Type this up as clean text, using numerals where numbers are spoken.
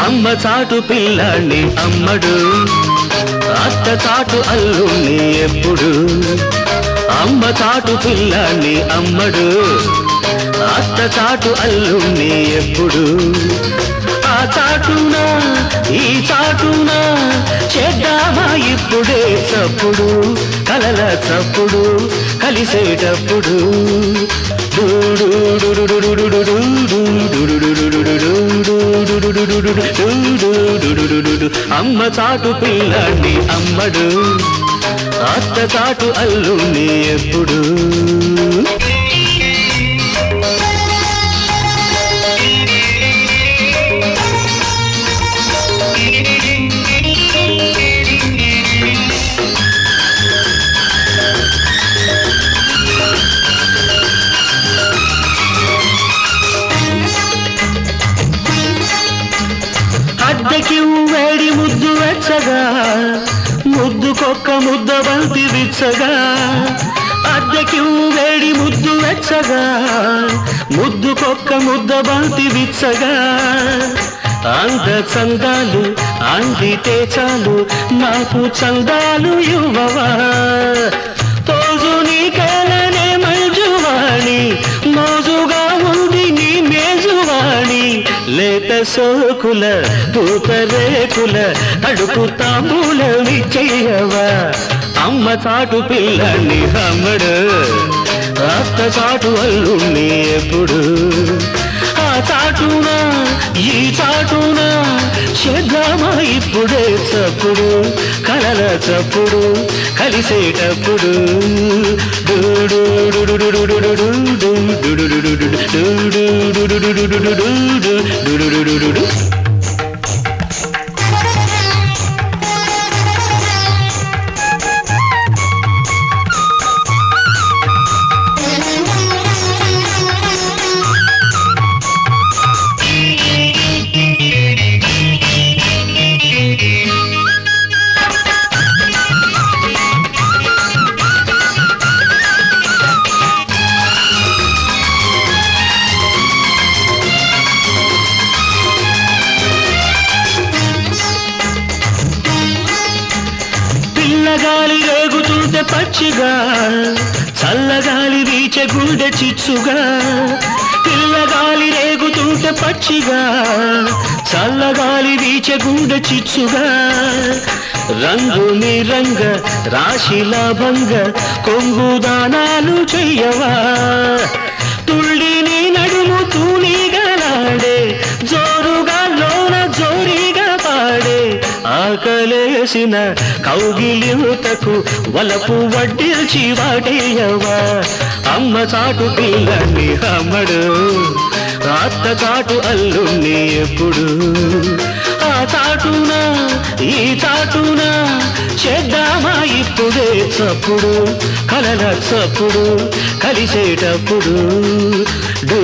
అమ్మ చాటు పిల్లాన్ని అమ్మడు, అత్త చాటు అల్లుణ్ణి ఎప్పుడు. అమ్మ చాటు పిల్లాన్ని అమ్మడు, అత్త చాటు అల్లుణ్ణి ఎప్పుడు. ఆ చాటున ఈ చాటున చేద్దామా ఇప్పుడే చప్పుడు, కలల చప్పుడు కలిసేటప్పుడు. అమ్మ చాటు పిల్లాన్ని అమ్మడు, అత్త చాటు అల్లుణ్ణి ఎప్పుడు. అద్దెకి వేడి ముద్దు వెచ్చగా, ముద్దుకొక్క ముద్ద బంతి విచ్చగా. అద్దెకి వేడి ముద్దు వెచ్చగా, ముద్దుకొక్క ముద్ద బంతి విచ్చగా. అంద చందాలు అందితే చాలు, నాకు చందాలు ఇవ్వవా. తోజు నీకేలనే మంజువాణి, మోజుగా ఉంది నీ మేజువాణి. లేత సోకుల పూతరేకుల తడుపు తాంబూలమి చెయ్యవా. అమ్మ చాటు పిల్లాన్ని అమ్మడు, అత్త చాటు అల్లుణ్ణి ఎప్పుడు. ఆ చాటున ఈ చాటున చేద్దామా ఇప్పుడే చప్పుడు, కలల చప్పుడు కలిసేటప్పుడు. పిల్లగాలి రేగుతుంటే పచ్చిగా, చల్లగాలి వీచే గుండె చిచ్చుగా. పిల్లగాలి రేగుతుంటే పచ్చిగా, చల్లగాలి వీచే గుండె చిచ్చుగా. రంగు నీ రంగ రాశిలా భంగ, కొంగు దానాలు చెయ్యవా. తుళ్ళి నీ నడుము తూనీగలాడే, జోరుగా లోన జోరీగా పాడే. ఆకలేసిన కౌగిలింతకు వలపు వడ్డిల్చి వాటేయవా. అమ్మ చాటు పిల్లాన్ని అమ్మడు, అత్త చాటు అల్లుణ్ణి ఎప్పుడు. ఆ చాటున ఈ చాటున చేద్దామా ఇప్పుడే చప్పుడు, కలల చప్పుడు కలిసేటప్పుడు. డూ